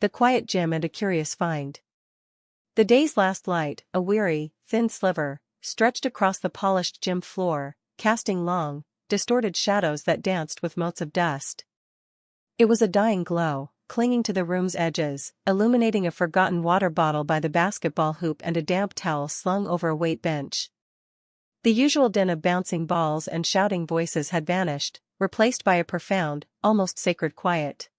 the quiet gym and a curious find. The day's last light, a weary, thin sliver, stretched across the polished gym floor, casting long, distorted shadows that danced with motes of dust. It was a dying glow, clinging to the room's edges, illuminating a forgotten water bottle by the basketball hoop and a damp towel slung over a weight bench. The usual din of bouncing balls and shouting voices had vanished, replaced by a profound, almost sacred quiet.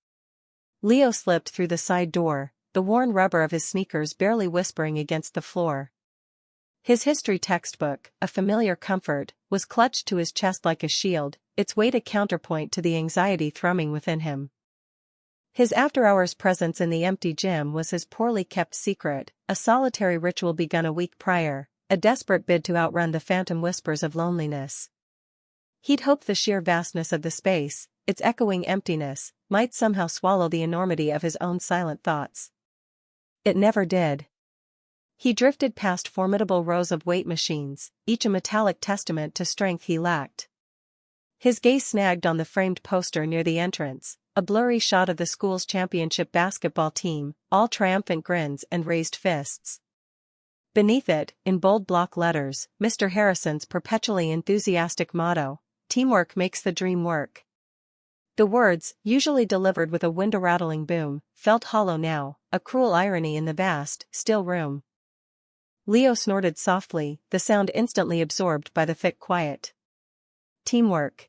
Leo slipped through the side door, the worn rubber of his sneakers barely whispering against the floor. His history textbook, a familiar comfort, was clutched to his chest like a shield, its weight a counterpoint to the anxiety thrumming within him. His after-hours presence in the empty gym was his poorly kept secret, a solitary ritual begun a week prior, a desperate bid to outrun the phantom whispers of loneliness. He'd hoped the sheer vastness of the space, its echoing emptiness, might somehow swallow the enormity of his own silent thoughts. It never did. He drifted past formidable rows of weight machines, each a metallic testament to strength he lacked. His gaze snagged on the framed poster near the entrance, a blurry shot of the school's championship basketball team, all triumphant grins and raised fists. Beneath it, in bold block letters, Mr. Harrison's perpetually enthusiastic motto, "Teamwork makes the dream work." The words, usually delivered with a window-rattling boom, felt hollow now, a cruel irony in the vast, still room. Leo snorted softly, the sound instantly absorbed by the thick quiet. Teamwork.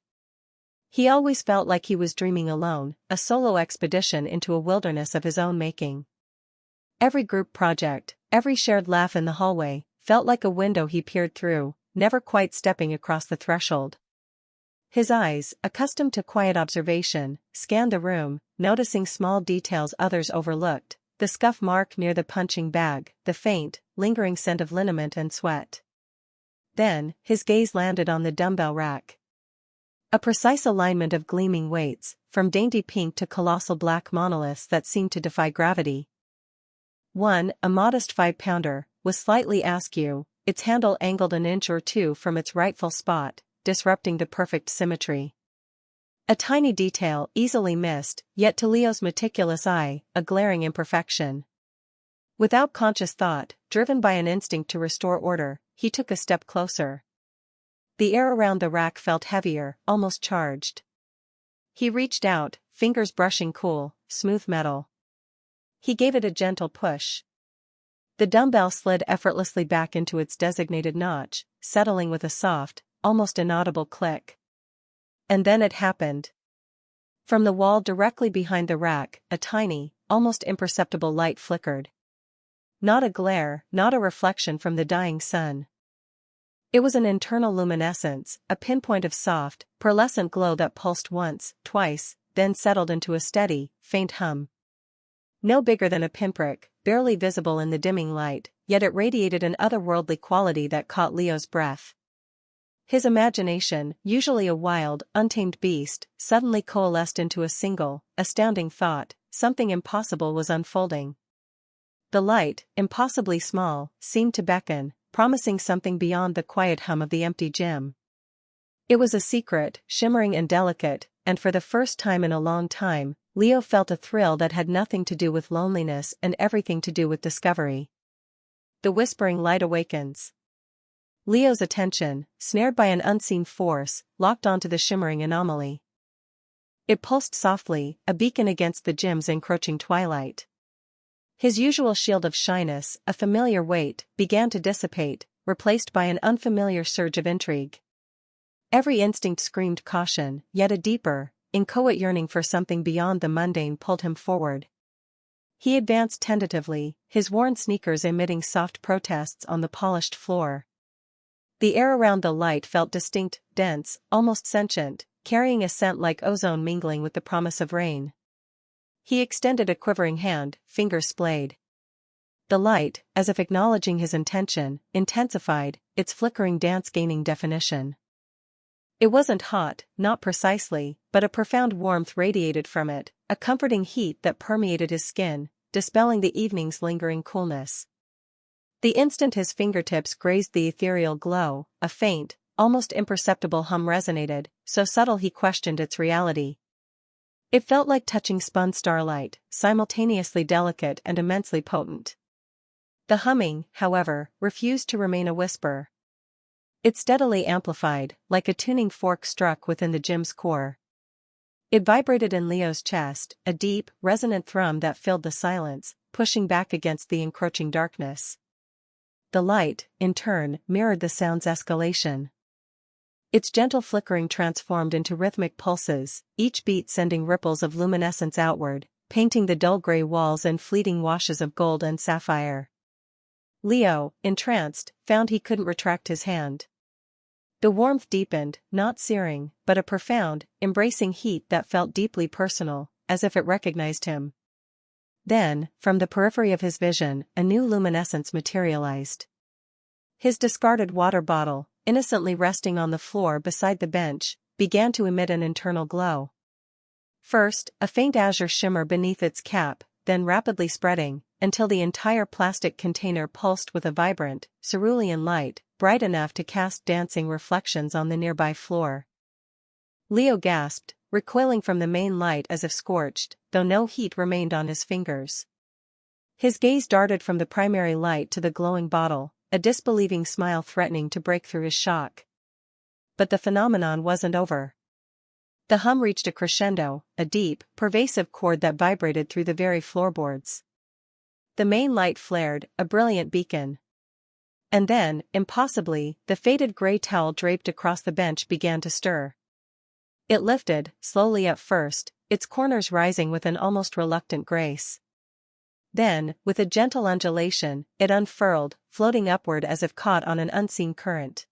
He always felt like he was dreaming alone, a solo expedition into a wilderness of his own making. Every group project, every shared laugh in the hallway, felt like a window he peered through, never quite stepping across the threshold. His eyes, accustomed to quiet observation, scanned the room, noticing small details others overlooked, the scuff mark near the punching bag, the faint, lingering scent of liniment and sweat. Then, his gaze landed on the dumbbell rack. A precise alignment of gleaming weights, from dainty pink to colossal black monoliths that seemed to defy gravity. One, a modest 5-pounder, was slightly askew, its handle angled an inch or two from its rightful spot, disrupting the perfect symmetry. A tiny detail easily missed, yet to Leo's meticulous eye, a glaring imperfection. Without conscious thought, driven by an instinct to restore order, he took a step closer. The air around the rack felt heavier, almost charged. He reached out, fingers brushing cool, smooth metal. He gave it a gentle push. The dumbbell slid effortlessly back into its designated notch, settling with a soft, almost inaudible click. And then it happened. From the wall directly behind the rack, a tiny, almost imperceptible light flickered. Not a glare, not a reflection from the dying sun. It was an internal luminescence, a pinpoint of soft, pearlescent glow that pulsed once, twice, then settled into a steady, faint hum. No bigger than a pinprick, barely visible in the dimming light, yet it radiated an otherworldly quality that caught Leo's breath. His imagination, usually a wild, untamed beast, suddenly coalesced into a single, astounding thought: something impossible was unfolding. The light, impossibly small, seemed to beckon, promising something beyond the quiet hum of the empty gym. It was a secret, shimmering and delicate, and for the first time in a long time, Leo felt a thrill that had nothing to do with loneliness and everything to do with discovery. The whispering light awakens. Leo's attention, snared by an unseen force, locked onto the shimmering anomaly. It pulsed softly, a beacon against the gym's encroaching twilight. His usual shield of shyness, a familiar weight, began to dissipate, replaced by an unfamiliar surge of intrigue. Every instinct screamed caution, yet a deeper, inchoate yearning for something beyond the mundane pulled him forward. He advanced tentatively, his worn sneakers emitting soft protests on the polished floor. The air around the light felt distinct, dense, almost sentient, carrying a scent like ozone mingling with the promise of rain. He extended a quivering hand, fingers splayed. The light, as if acknowledging his intention, intensified, its flickering dance gaining definition. It wasn't hot, not precisely, but a profound warmth radiated from it, a comforting heat that permeated his skin, dispelling the evening's lingering coolness. The instant his fingertips grazed the ethereal glow, a faint, almost imperceptible hum resonated, so subtle he questioned its reality. It felt like touching spun starlight, simultaneously delicate and immensely potent. The humming, however, refused to remain a whisper. It steadily amplified, like a tuning fork struck within the gym's core. It vibrated in Leo's chest, a deep, resonant thrum that filled the silence, pushing back against the encroaching darkness. The light, in turn, mirrored the sound's escalation. Its gentle flickering transformed into rhythmic pulses, each beat sending ripples of luminescence outward, painting the dull gray walls in fleeting washes of gold and sapphire. Leo, entranced, found he couldn't retract his hand. The warmth deepened, not searing, but a profound, embracing heat that felt deeply personal, as if it recognized him. Then, from the periphery of his vision, a new luminescence materialized. His discarded water bottle, innocently resting on the floor beside the bench, began to emit an internal glow. First, a faint azure shimmer beneath its cap, then rapidly spreading, until the entire plastic container pulsed with a vibrant, cerulean light, bright enough to cast dancing reflections on the nearby floor. Leo gasped, recoiling from the main light as if scorched, though no heat remained on his fingers. His gaze darted from the primary light to the glowing bottle, a disbelieving smile threatening to break through his shock. But the phenomenon wasn't over. The hum reached a crescendo, a deep, pervasive chord that vibrated through the very floorboards. The main light flared, a brilliant beacon. And then, impossibly, the faded gray towel draped across the bench began to stir. It lifted, slowly at first, its corners rising with an almost reluctant grace. Then, with a gentle undulation, it unfurled, floating upward as if caught on an unseen current.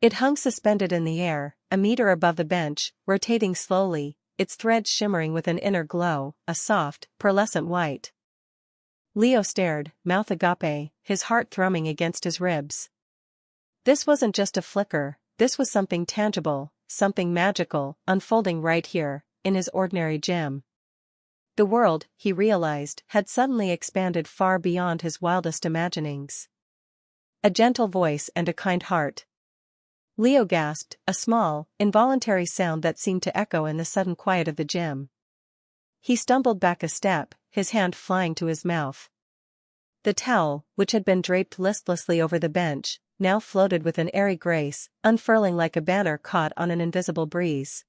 It hung suspended in the air, a meter above the bench, rotating slowly, its threads shimmering with an inner glow, a soft, pearlescent white. Leo stared, mouth agape, his heart thrumming against his ribs. This wasn't just a flicker, this was something tangible, something magical, unfolding right here, in his ordinary gym. The world, he realized, had suddenly expanded far beyond his wildest imaginings. A gentle voice and a kind heart. Leo gasped, a small, involuntary sound that seemed to echo in the sudden quiet of the gym. He stumbled back a step, his hand flying to his mouth. The towel, which had been draped listlessly over the bench, now floated with an airy grace, unfurling like a banner caught on an invisible breeze.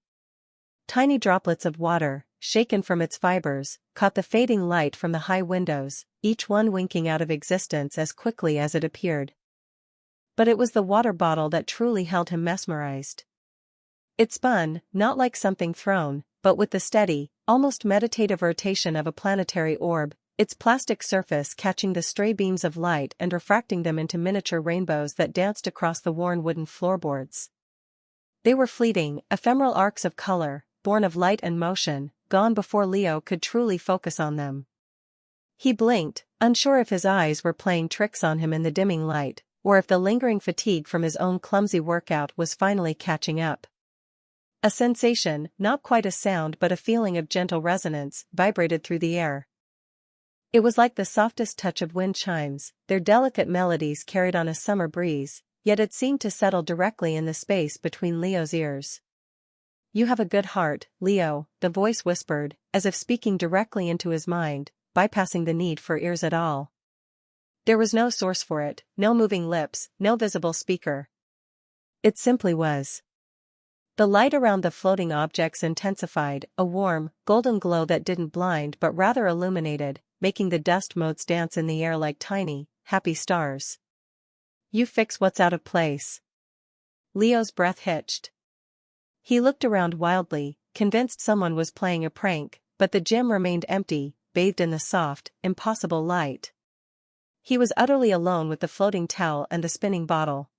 Tiny droplets of water, shaken from its fibers, caught the fading light from the high windows, each one winking out of existence as quickly as it appeared. But it was the water bottle that truly held him mesmerized. It spun, not like something thrown, but with the steady, almost meditative rotation of a planetary orb, its plastic surface catching the stray beams of light and refracting them into miniature rainbows that danced across the worn wooden floorboards. They were fleeting, ephemeral arcs of color, born of light and motion, gone before Leo could truly focus on them. He blinked, unsure if his eyes were playing tricks on him in the dimming light, or if the lingering fatigue from his own clumsy workout was finally catching up. A sensation, not quite a sound but a feeling of gentle resonance, vibrated through the air. It was like the softest touch of wind chimes, their delicate melodies carried on a summer breeze, yet it seemed to settle directly in the space between Leo's ears. "You have a good heart, Leo," the voice whispered, as if speaking directly into his mind, bypassing the need for ears at all. There was no source for it, no moving lips, no visible speaker. It simply was. The light around the floating objects intensified, a warm, golden glow that didn't blind but rather illuminated, making the dust motes dance in the air like tiny, happy stars. "You fix what's out of place." Leo's breath hitched. He looked around wildly, convinced someone was playing a prank, but the gym remained empty, bathed in the soft, impossible light. He was utterly alone with the floating towel and the spinning bottle.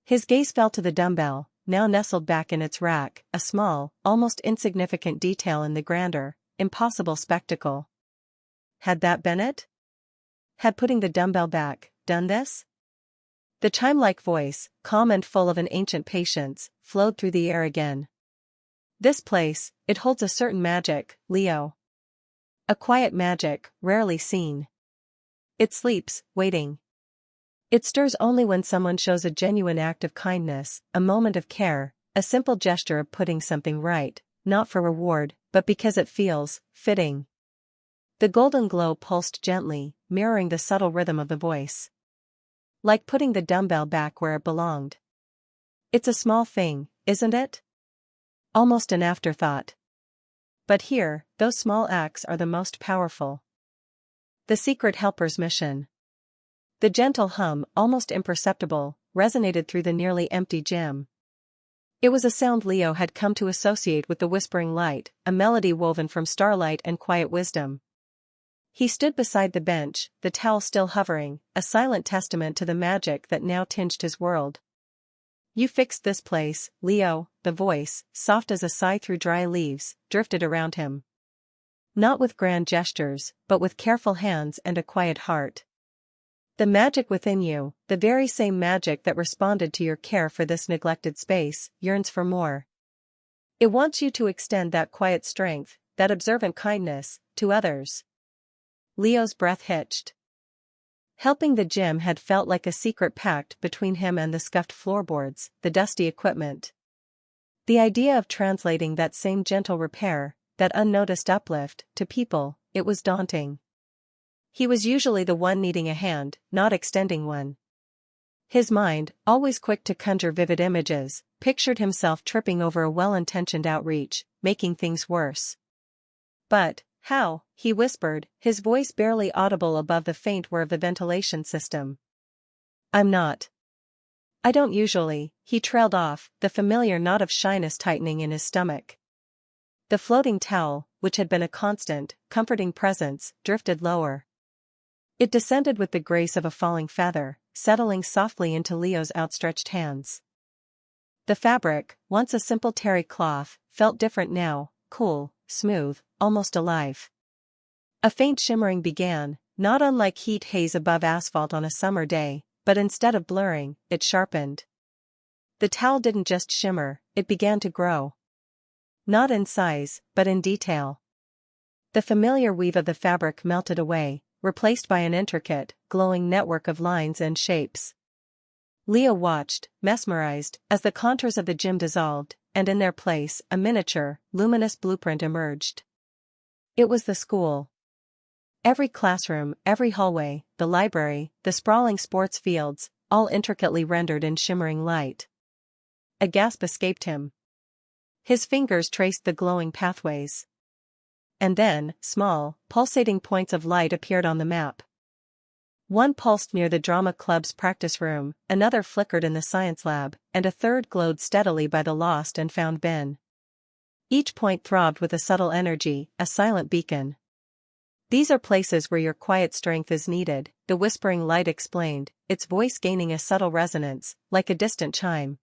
His gaze fell to the dumbbell, now nestled back in its rack, a small, almost insignificant detail in the grander, impossible spectacle. Had that been it? Had putting the dumbbell back done this? The chime-like voice, calm and full of an ancient patience, flowed through the air again. "This place, it holds a certain magic, Leo. A quiet magic, rarely seen. It sleeps, waiting. It stirs only when someone shows a genuine act of kindness, a moment of care, a simple gesture of putting something right, not for reward, but because it feels fitting. The golden glow pulsed gently, mirroring the subtle rhythm of the voice. Like putting the dumbbell back where it belonged. It's a small thing, isn't it? Almost an afterthought. But here, those small acts are the most powerful. The secret helper's mission. The gentle hum, almost imperceptible, resonated through the nearly empty gym. It was a sound Leo had come to associate with the whispering light, a melody woven from starlight and quiet wisdom. He stood beside the bench, the towel still hovering, a silent testament to the magic that now tinged his world. You fixed this place, Leo, the voice, soft as a sigh through dry leaves, drifted around him. Not with grand gestures, but with careful hands and a quiet heart. The magic within you, the very same magic that responded to your care for this neglected space, yearns for more. It wants you to extend that quiet strength, that observant kindness, to others. Leo's breath hitched. Helping the gym had felt like a secret pact between him and the scuffed floorboards, the dusty equipment. The idea of translating that same gentle repair, that unnoticed uplift, to people, it was daunting. He was usually the one needing a hand, not extending one. His mind, always quick to conjure vivid images, pictured himself tripping over a well-intentioned outreach, making things worse. But, how? He whispered, his voice barely audible above the faint whir of the ventilation system. I'm not. I don't usually, he trailed off, the familiar knot of shyness tightening in his stomach. The floating towel, which had been a constant, comforting presence, drifted lower. It descended with the grace of a falling feather, settling softly into Leo's outstretched hands. The fabric, once a simple terry cloth, felt different now, cool, smooth, almost alive. A faint shimmering began, not unlike heat haze above asphalt on a summer day, but instead of blurring, it sharpened. The towel didn't just shimmer, it began to grow. Not in size, but in detail. The familiar weave of the fabric melted away, replaced by an intricate, glowing network of lines and shapes. Leo watched, mesmerized, as the contours of the gym dissolved, and in their place, a miniature, luminous blueprint emerged. It was the school. Every classroom, every hallway, the library, the sprawling sports fields, all intricately rendered in shimmering light. A gasp escaped him. His fingers traced the glowing pathways. And then, small, pulsating points of light appeared on the map. One pulsed near the drama club's practice room, another flickered in the science lab, and a third glowed steadily by the lost and found bin. Each point throbbed with a subtle energy, a silent beacon. These are places where your quiet strength is needed, the whispering light explained, its voice gaining a subtle resonance, like a distant chime.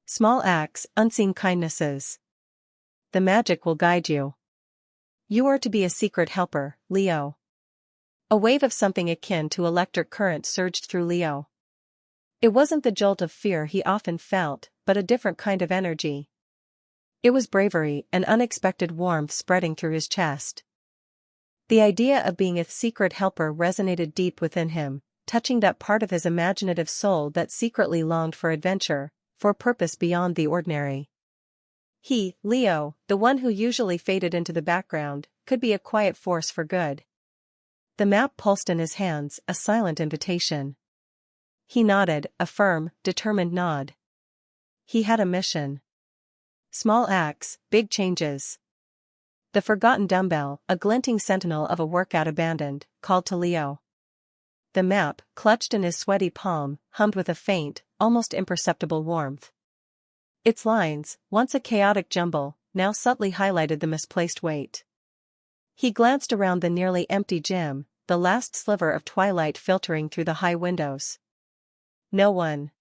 Small acts, unseen kindnesses. The magic will guide you. You are to be a secret helper, Leo. A wave of something akin to electric current surged through Leo. It wasn't the jolt of fear he often felt, but a different kind of energy. It was bravery, an unexpected warmth spreading through his chest. The idea of being a secret helper resonated deep within him, touching that part of his imaginative soul that secretly longed for adventure, for purpose beyond the ordinary. He, Leo, the one who usually faded into the background, could be a quiet force for good. The map pulsed in his hands, a silent invitation. He nodded, a firm, determined nod. He had a mission. Small acts, big changes. The forgotten dumbbell, a glinting sentinel of a workout abandoned, called to Leo. The map, clutched in his sweaty palm, hummed with a faint, almost imperceptible warmth. Its lines, once a chaotic jumble, now subtly highlighted the misplaced weight. He glanced around the nearly empty gym, the last sliver of twilight filtering through the high windows. No one.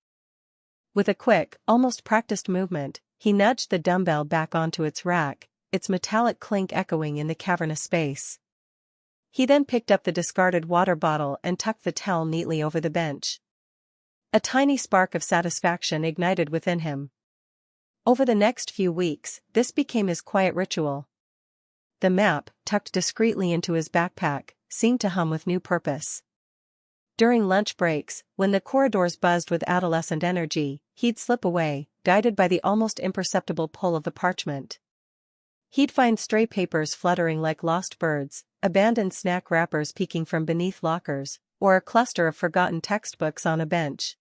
With a quick, almost practiced movement, he nudged the dumbbell back onto its rack, its metallic clink echoing in the cavernous space. He then picked up the discarded water bottle and tucked the towel neatly over the bench. A tiny spark of satisfaction ignited within him. Over the next few weeks, this became his quiet ritual. The map, tucked discreetly into his backpack, seemed to hum with new purpose. During lunch breaks, when the corridors buzzed with adolescent energy, he'd slip away, guided by the almost imperceptible pull of the parchment. He'd find stray papers fluttering like lost birds, abandoned snack wrappers peeking from beneath lockers, or a cluster of forgotten textbooks on a bench.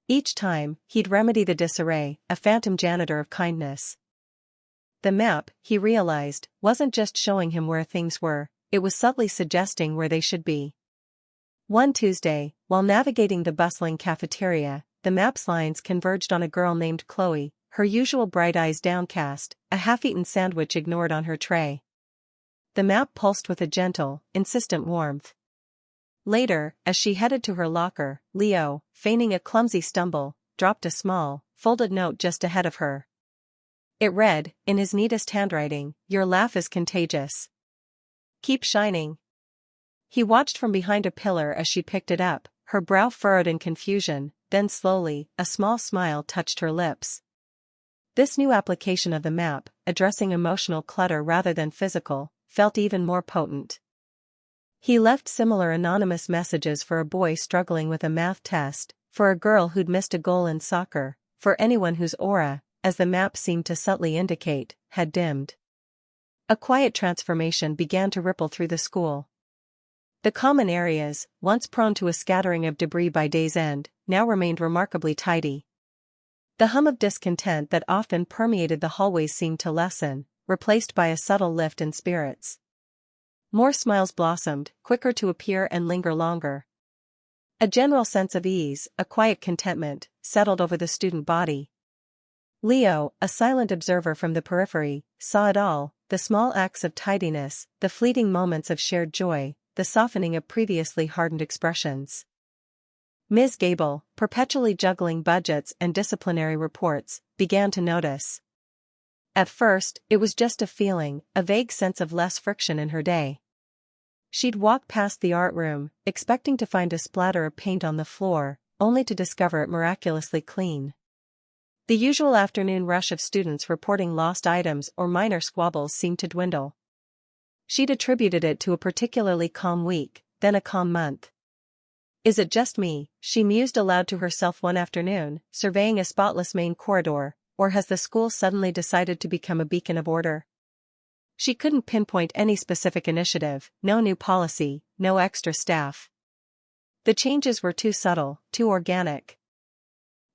Each time, he'd remedy the disarray, a phantom janitor of kindness. The map, he realized, wasn't just showing him where things were, it was subtly suggesting where they should be. One Tuesday, while navigating the bustling cafeteria, the map's lines converged on a girl named Chloe, her usual bright eyes downcast, a half-eaten sandwich ignored on her tray. The map pulsed with a gentle, insistent warmth. Later, as she headed to her locker, Leo, feigning a clumsy stumble, dropped a small, folded note just ahead of her. It read, in his neatest handwriting, "Your laugh is contagious. Keep shining." He watched from behind a pillar as she picked it up, her brow furrowed in confusion, then slowly, a small smile touched her lips. This new application of the map, addressing emotional clutter rather than physical, felt even more potent. He left similar anonymous messages for a boy struggling with a math test, for a girl who'd missed a goal in soccer, for anyone whose aura, as the map seemed to subtly indicate, had dimmed. A quiet transformation began to ripple through the school. The common areas, once prone to a scattering of debris by day's end, now remained remarkably tidy. The hum of discontent that often permeated the hallways seemed to lessen, replaced by a subtle lift in spirits. More smiles blossomed, quicker to appear and linger longer. A general sense of ease, a quiet contentment, settled over the student body. Leo, a silent observer from the periphery, saw it all, the small acts of tidiness, the fleeting moments of shared joy, the softening of previously hardened expressions. Ms. Gable, perpetually juggling budgets and disciplinary reports, began to notice. At first, it was just a feeling, a vague sense of less friction in her day. She'd walk past the art room, expecting to find a splatter of paint on the floor, only to discover it miraculously clean. The usual afternoon rush of students reporting lost items or minor squabbles seemed to dwindle. She'd attributed it to a particularly calm week, then a calm month. "Is it just me," she mused aloud to herself one afternoon, surveying a spotless main corridor, "or has the school suddenly decided to become a beacon of order?" She couldn't pinpoint any specific initiative, no new policy, no extra staff. The changes were too subtle, too organic.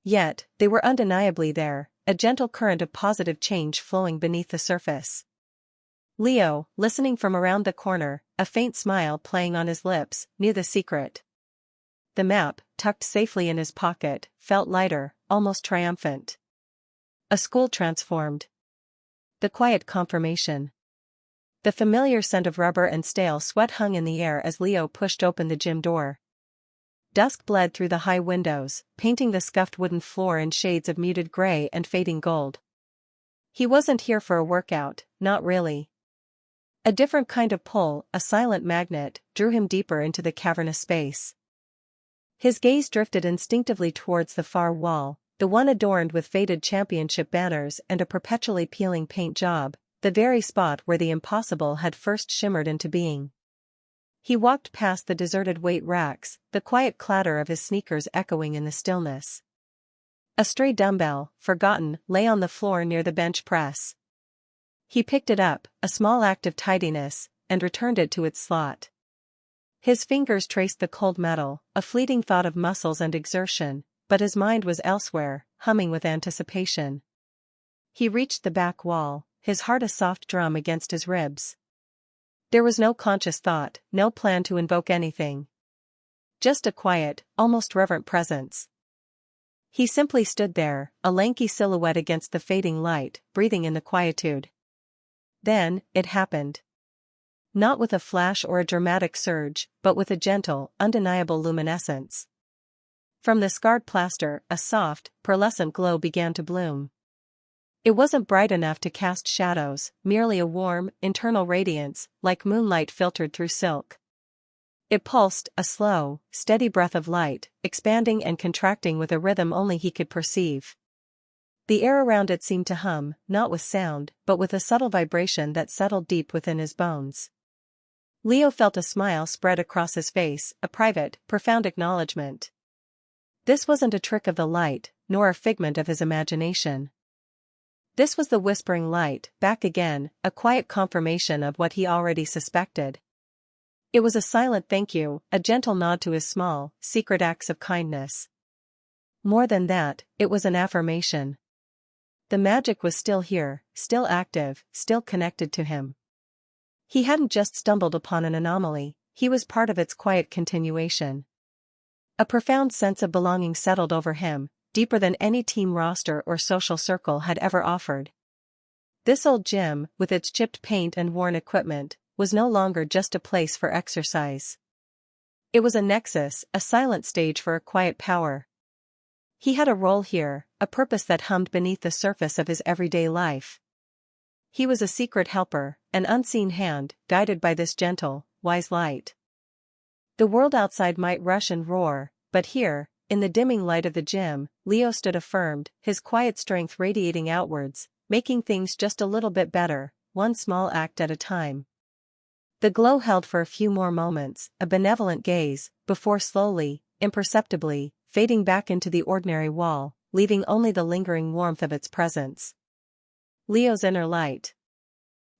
Yet, they were undeniably there, a gentle current of positive change flowing beneath the surface. Leo, listening from around the corner, a faint smile playing on his lips, knew the secret. The map, tucked safely in his pocket, felt lighter, almost triumphant. A school transformed. The quiet confirmation. The familiar scent of rubber and stale sweat hung in the air as Leo pushed open the gym door. Dusk bled through the high windows, painting the scuffed wooden floor in shades of muted gray and fading gold. He wasn't here for a workout, not really. A different kind of pull, a silent magnet, drew him deeper into the cavernous space. His gaze drifted instinctively towards the far wall, the one adorned with faded championship banners and a perpetually peeling paint job, the very spot where the impossible had first shimmered into being. He walked past the deserted weight racks, the quiet clatter of his sneakers echoing in the stillness. A stray dumbbell, forgotten, lay on the floor near the bench press. He picked it up, a small act of tidiness, and returned it to its slot. His fingers traced the cold metal, a fleeting thought of muscles and exertion, but his mind was elsewhere, humming with anticipation. He reached the back wall, his heart a soft drum against his ribs. There was no conscious thought, no plan to invoke anything. Just a quiet, almost reverent presence. He simply stood there, a lanky silhouette against the fading light, breathing in the quietude. Then, it happened. Not with a flash or a dramatic surge, but with a gentle, undeniable luminescence. From the scarred plaster, a soft, pearlescent glow began to bloom. It wasn't bright enough to cast shadows, merely a warm, internal radiance, like moonlight filtered through silk. It pulsed, a slow, steady breath of light, expanding and contracting with a rhythm only he could perceive. The air around it seemed to hum, not with sound, but with a subtle vibration that settled deep within his bones. Leo felt a smile spread across his face, a private, profound acknowledgement. This wasn't a trick of the light, nor a figment of his imagination. This was the whispering light, back again, a quiet confirmation of what he already suspected. It was a silent thank you, a gentle nod to his small, secret acts of kindness. More than that, it was an affirmation. The magic was still here, still active, still connected to him. He hadn't just stumbled upon an anomaly, he was part of its quiet continuation. A profound sense of belonging settled over him, deeper than any team roster or social circle had ever offered. This old gym, with its chipped paint and worn equipment, was no longer just a place for exercise. It was a nexus, a silent stage for a quiet power. He had a role here, a purpose that hummed beneath the surface of his everyday life. He was a secret helper, an unseen hand, guided by this gentle, wise light. The world outside might rush and roar, but here, in the dimming light of the gym, Leo stood affirmed, his quiet strength radiating outwards, making things just a little bit better, one small act at a time. The glow held for a few more moments, a benevolent gaze, before slowly, imperceptibly, fading back into the ordinary wall, leaving only the lingering warmth of its presence. Leo's inner light.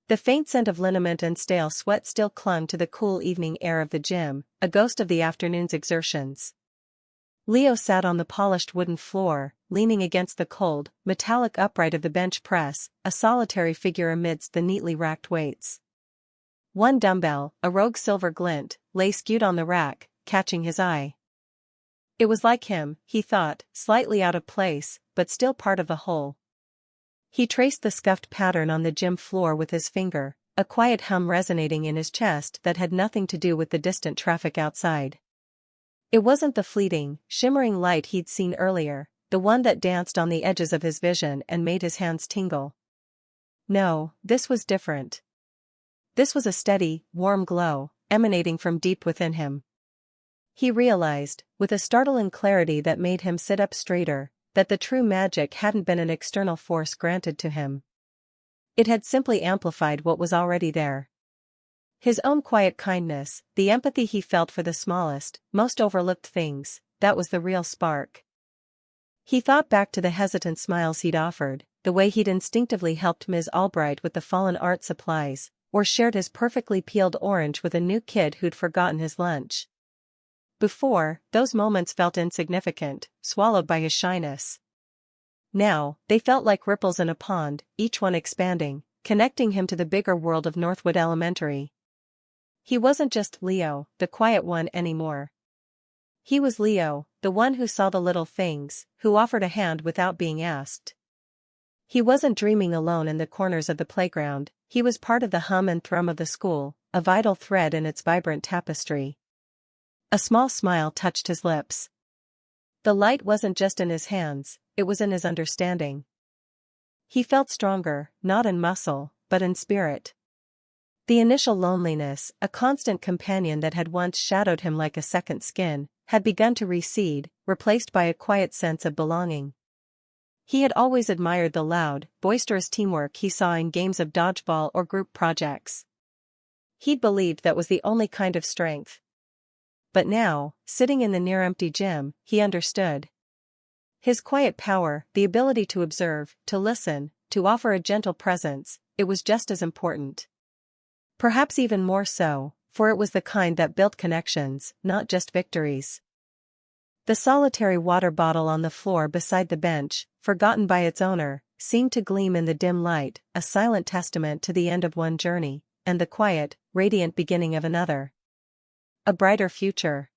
The faint scent of liniment and stale sweat still clung to the cool evening air of the gym, a ghost of the afternoon's exertions. Leo sat on the polished wooden floor, leaning against the cold, metallic upright of the bench press, a solitary figure amidst the neatly racked weights. One dumbbell, a rogue silver glint, lay skewed on the rack, catching his eye. It was like him, he thought, slightly out of place, but still part of the whole. He traced the scuffed pattern on the gym floor with his finger, a quiet hum resonating in his chest that had nothing to do with the distant traffic outside. It wasn't the fleeting, shimmering light he'd seen earlier, the one that danced on the edges of his vision and made his hands tingle. No, this was different. This was a steady, warm glow, emanating from deep within him. He realized, with a startling clarity that made him sit up straighter, that the true magic hadn't been an external force granted to him. It had simply amplified what was already there. His own quiet kindness, the empathy he felt for the smallest, most overlooked things, that was the real spark. He thought back to the hesitant smiles he'd offered, the way he'd instinctively helped Ms. Albright with the fallen art supplies, or shared his perfectly peeled orange with a new kid who'd forgotten his lunch. Before, those moments felt insignificant, swallowed by his shyness. Now, they felt like ripples in a pond, each one expanding, connecting him to the bigger world of Northwood Elementary. He wasn't just Leo, the quiet one anymore. He was Leo, the one who saw the little things, who offered a hand without being asked. He wasn't dreaming alone in the corners of the playground, he was part of the hum and thrum of the school, a vital thread in its vibrant tapestry. A small smile touched his lips. The light wasn't just in his hands, it was in his understanding. He felt stronger, not in muscle, but in spirit. The initial loneliness, a constant companion that had once shadowed him like a second skin, had begun to recede, replaced by a quiet sense of belonging. He had always admired the loud, boisterous teamwork he saw in games of dodgeball or group projects. He'd believed that was the only kind of strength. But now, sitting in the near-empty gym, he understood. His quiet power, the ability to observe, to listen, to offer a gentle presence, it was just as important. Perhaps even more so, for it was the kind that built connections, not just victories. The solitary water bottle on the floor beside the bench, forgotten by its owner, seemed to gleam in the dim light, a silent testament to the end of one journey, and the quiet, radiant beginning of another. A brighter future.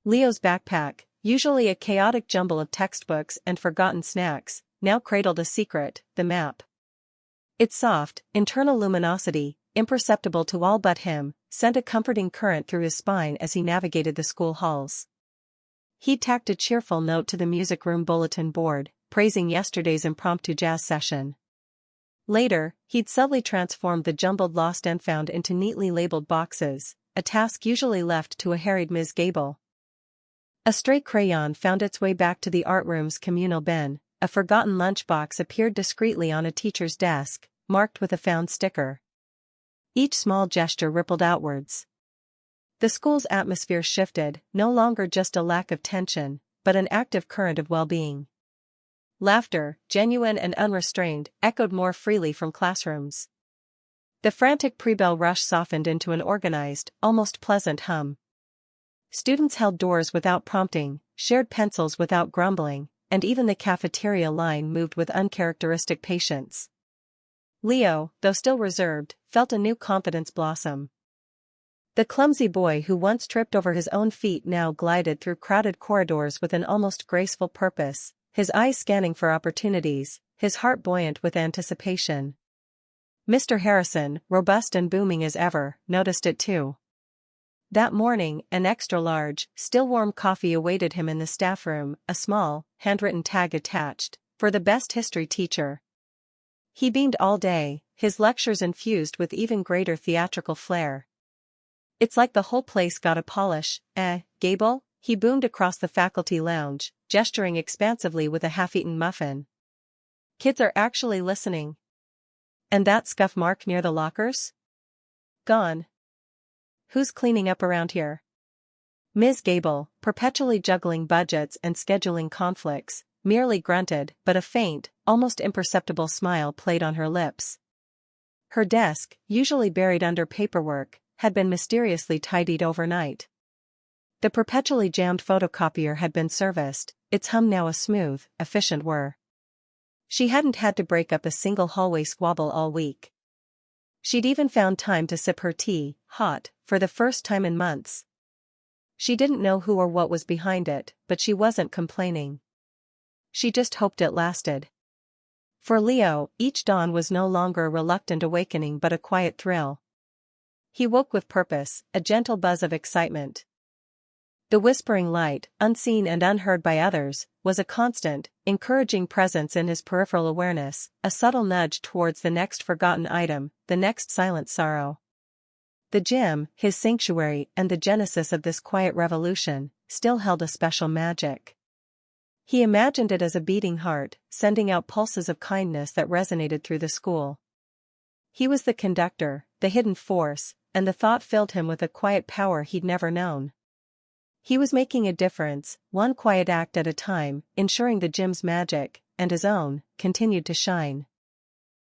Leo's backpack, usually a chaotic jumble of textbooks and forgotten snacks, now cradled a secret, the map. Its soft, internal luminosity, imperceptible to all but him, sent a comforting current through his spine as he navigated the school halls. He tacked a cheerful note to the music room bulletin board, praising yesterday's impromptu jazz session. Later, he'd subtly transformed the jumbled lost and found into neatly labeled boxes, a task usually left to a harried Ms. Gable. A stray crayon found its way back to the art room's communal bin, a forgotten lunchbox appeared discreetly on a teacher's desk, marked with a found sticker. Each small gesture rippled outwards. The school's atmosphere shifted, no longer just a lack of tension, but an active current of well-being. Laughter, genuine and unrestrained, echoed more freely from classrooms. The frantic pre-bell rush softened into an organized, almost pleasant hum. Students held doors without prompting, shared pencils without grumbling, and even the cafeteria line moved with uncharacteristic patience. Leo, though still reserved, felt a new confidence blossom. The clumsy boy who once tripped over his own feet now glided through crowded corridors with an almost graceful purpose, his eyes scanning for opportunities, his heart buoyant with anticipation. Mr. Harrison, robust and booming as ever, noticed it too. That morning, an extra-large, still-warm coffee awaited him in the staff room, a small, handwritten tag attached, for the best history teacher. He beamed all day, his lectures infused with even greater theatrical flair. "It's like the whole place got a polish, Gable?" he boomed across the faculty lounge, gesturing expansively with a half-eaten muffin. "Kids are actually listening. And that scuff mark near the lockers? Gone. Who's cleaning up around here?" Ms. Gable, perpetually juggling budgets and scheduling conflicts, merely grunted, but a faint, almost imperceptible smile played on her lips. Her desk, usually buried under paperwork, had been mysteriously tidied overnight. The perpetually jammed photocopier had been serviced, its hum now a smooth, efficient whir. She hadn't had to break up a single hallway squabble all week. She'd even found time to sip her tea, hot, for the first time in months. She didn't know who or what was behind it, but she wasn't complaining. She just hoped it lasted. For Leo, each dawn was no longer a reluctant awakening but a quiet thrill. He woke with purpose, a gentle buzz of excitement. The whispering light, unseen and unheard by others, was a constant, encouraging presence in his peripheral awareness, a subtle nudge towards the next forgotten item, the next silent sorrow. The gym, his sanctuary and the genesis of this quiet revolution, still held a special magic. He imagined it as a beating heart, sending out pulses of kindness that resonated through the school. He was the conductor, the hidden force, and the thought filled him with a quiet power he'd never known. He was making a difference, one quiet act at a time, ensuring the gym's magic, and his own, continued to shine.